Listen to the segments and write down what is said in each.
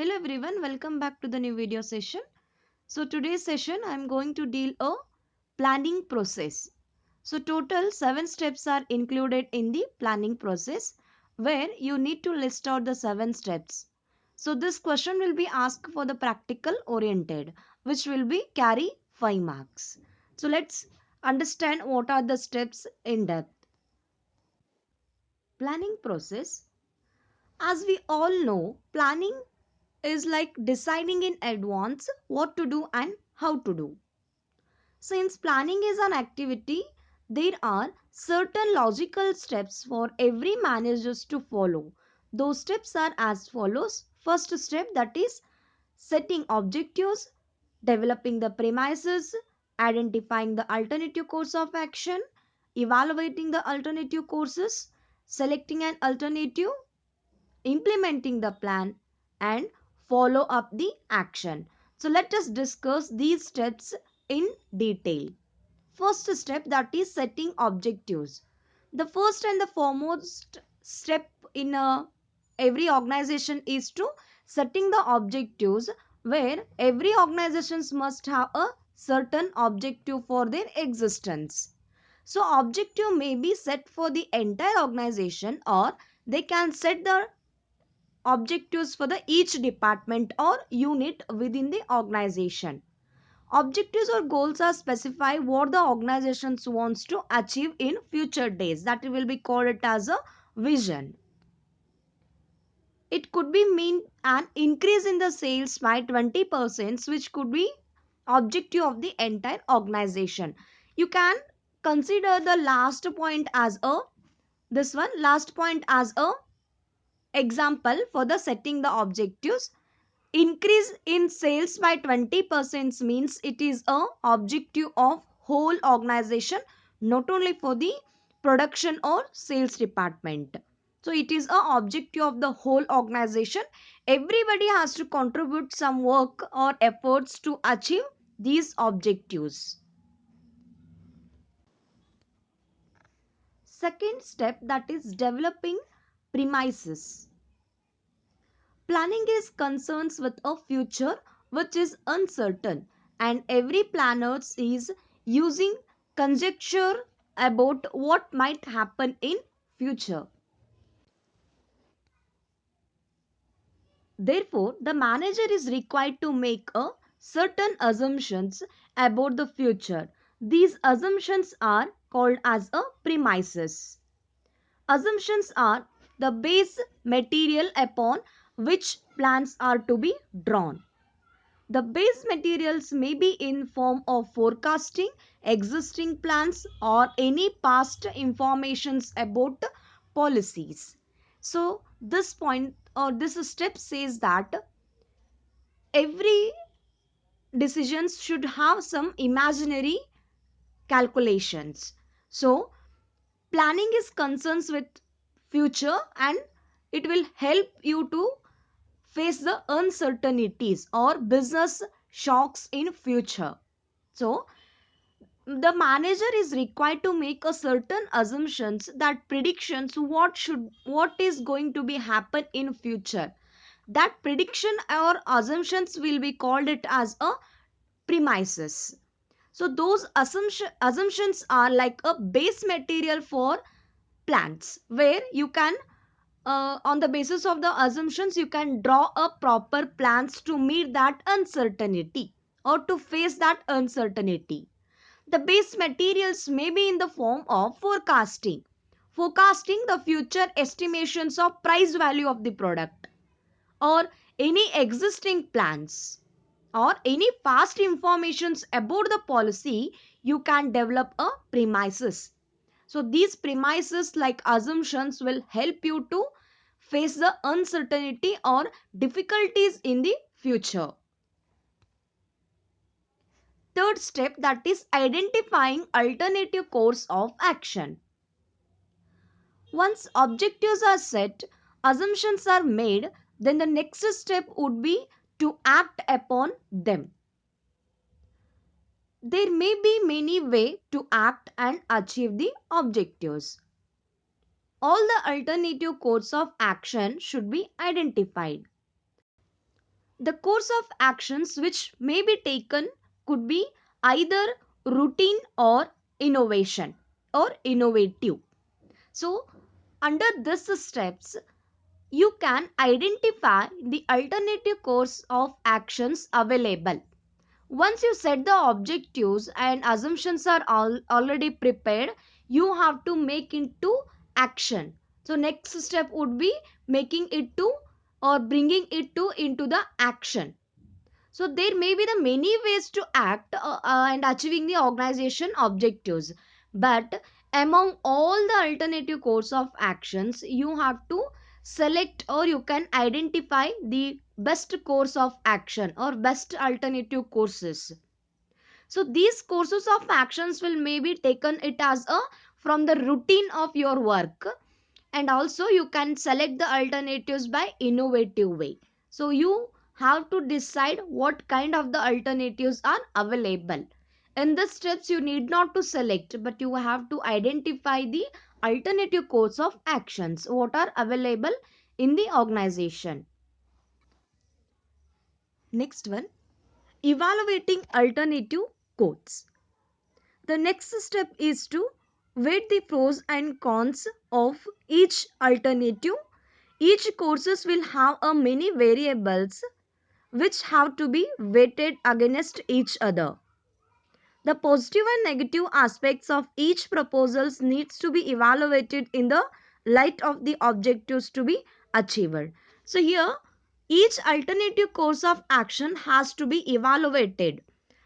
Hello everyone, welcome back to the new video session. So today's session I am going to deal a planning process. So total 7 steps are included in the planning process where you need to list out the 7 steps. So this question will be asked for the practical oriented which will be carry 5 marks. So let's understand what are the steps in depth. Planning process. As we all know, planning is like deciding in advance what to do and how to do. Since planning is an activity, there are certain logical steps for every manager to follow. Those steps are as follows. First step, that is setting objectives, developing the premises, identifying the alternative course of action, evaluating the alternative courses, selecting an alternative, implementing the plan, and follow up the action. So let us discuss these steps in detail. First step, that is setting objectives. The first and the foremost step in every organization is to setting the objectives, where every organizations must have a certain objective for their existence. So objective may be set for the entire organization, or they can set the objectives for the each department or unit within the organization. Objectives or goals are specify what the organization wants to achieve in future days. That will be called it as a vision. It could be mean an increase in the sales by 20%, which could be objective of the entire organization. You can consider the last point as a this one last point as a example for the setting the objectives. Increase in sales by 20% means it is a objective of whole organization, not only for the production or sales department. So it is a objective of the whole organization. Everybody has to contribute some work or efforts to achieve these objectives. Second step, that is developing premises. Planning is concerns with a future which is uncertain, and every planner is using conjecture about what might happen in future. Therefore, the manager is required to make a certain assumptions about the future. These assumptions are called as a premises. Assumptions are the base material upon which plans are to be drawn. The base materials may be in form of forecasting, existing plans, or any past informations about policies. So this point or this step says that every decisions should have some imaginary calculations. So planning is concerns with future, and it will help you to face the uncertainties or business shocks in future. So the manager is required to make a certain assumptions that predictions what is going to be happen in future. That prediction or assumptions will be called it as a premises. So those assumptions are like a base material for plans, where you can on the basis of the assumptions you can draw a proper plans to meet that uncertainty or to face that uncertainty. The base materials may be in the form of forecasting. Forecasting the future estimations of price value of the product, or any existing plans, or any past informations about the policy. You can develop a premises. So these premises like assumptions will help you to face the uncertainty or difficulties in the future. Third step, that is identifying alternative course of action. Once objectives are set, assumptions are made, then the next step would be to act upon them. There may be many ways to act and achieve the objectives. All the alternative course of action should be identified. The course of actions which may be taken could be either routine or innovation or innovative. So, under these steps, you can identify the alternative course of actions available. Once you set the objectives and assumptions are already prepared, you have to make into action. So next step would be making it to or bringing it to into the action. So there may be the many ways to act and achieving the organization objectives, but among all the alternative course of actions, you have to select or you can identify the best course of action or best alternative courses. So these courses of actions will maybe taken it as a from the routine of your work, and also you can select the alternatives by innovative way. So you have to decide what kind of the alternatives are available. In the steps you need not to select, but you have to identify the alternative course of actions what are available in the organization. Next one, evaluating alternative course. The next step is to weigh the pros and cons of each alternative. Each courses will have a many variables which have to be weighted against each other. The positive and negative aspects of each proposals needs to be evaluated in the light of the objectives to be achieved. So here each alternative course of action has to be evaluated.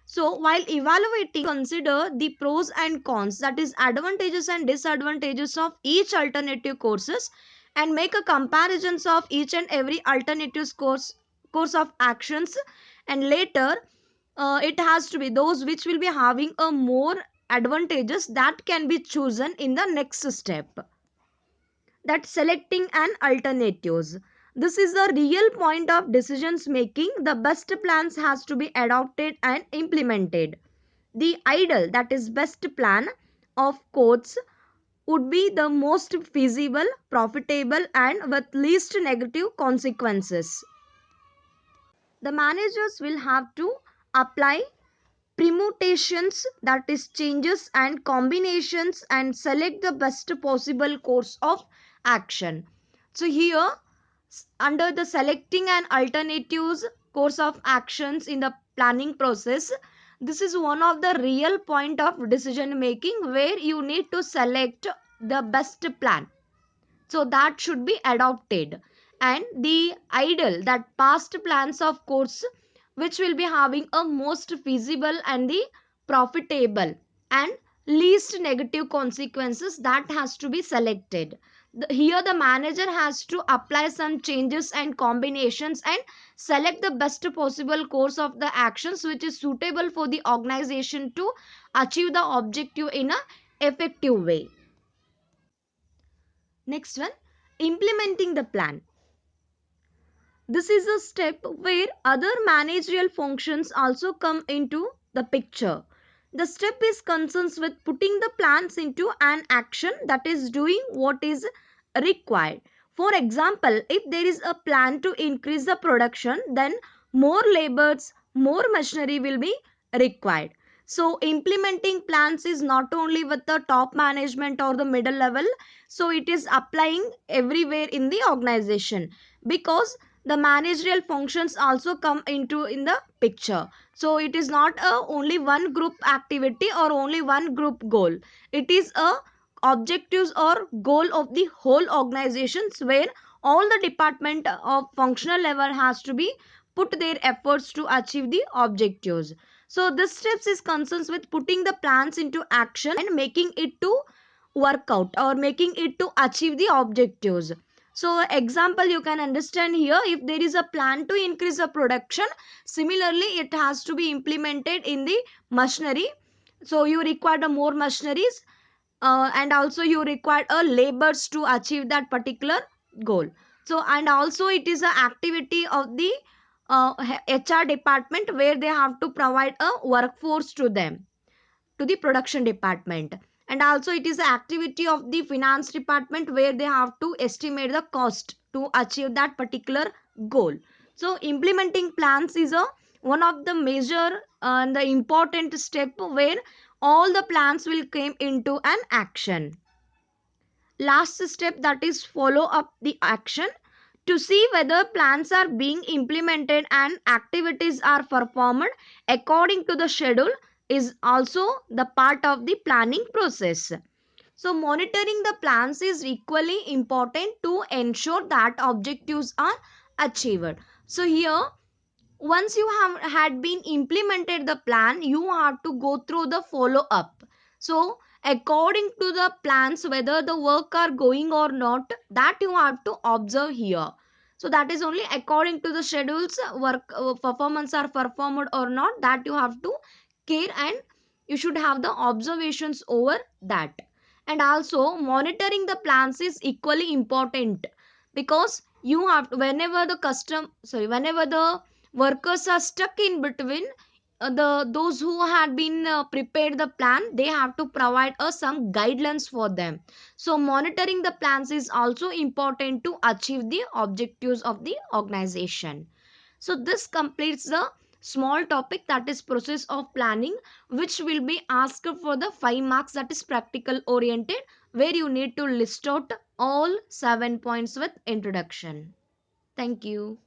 So while evaluating, consider the pros and cons, that is advantages and disadvantages of each alternative courses, and make a comparisons of each and every alternative course of actions, and later it has to be those which will be having a more advantages that can be chosen in the next step, that selecting an alternatives. This is the real point of decisions making. The best plans has to be adopted and implemented. The ideal, that is best plan of course, would be the most feasible, profitable and with least negative consequences. The managers will have to apply permutations, that is changes and combinations, and select the best possible course of action. So here under the selecting and alternatives course of actions in the planning process, this is one of the real point of decision making where you need to select the best plan, so that should be adopted. And the ideal, that past plans of course which will be having a most feasible and the profitable and least negative consequences, that has to be selected. Here the manager has to apply some changes and combinations and select the best possible course of the actions which is suitable for the organization to achieve the objective in a effective way. Next one, implementing the plan. This is a step where other managerial functions also come into the picture. The step is concerns with putting the plans into an action, that is doing what is required. For example, if there is a plan to increase the production, then more laborers, more machinery will be required. So implementing plans is not only with the top management or the middle level, so it is applying everywhere in the organization, because the managerial functions also come into in the picture. So it is not a only one group activity or only one group goal. It is a objectives or goal of the whole organizations where all the department of functional level has to be put their efforts to achieve the objectives. So this steps is concerns with putting the plans into action and making it to work out or making it to achieve the objectives. So example you can understand here, if there is a plan to increase the production, similarly it has to be implemented in the machinery. So you require the more machineries, and also you require a labors to achieve that particular goal. So and also it is a activity of the HR department where they have to provide a workforce to them, to the production department. And also it is the activity of the finance department where they have to estimate the cost to achieve that particular goal. So implementing plans is a one of the major and the important step where all the plans will come into an action. Last step, that is follow up the action to see whether plans are being implemented and activities are performed according to the schedule is also the part of the planning process. So monitoring the plans is equally important to ensure that objectives are achieved. So here, once you have had been implemented the plan, you have to go through the follow up. So according to the plans, whether the work are going or not, that you have to observe here. So that is only according to the schedules, work performance are performed or not, that you have to care, and you should have the observations over that. And also monitoring the plans is equally important, because you have to, whenever the workers are stuck in between, the those who had been prepared the plan, they have to provide us some guidelines for them. So monitoring the plans is also important to achieve the objectives of the organization. So this completes the small topic, that is process of planning, which will be asked for the 5 marks, that is practical oriented, where you need to list out all 7 points with introduction. Thank you.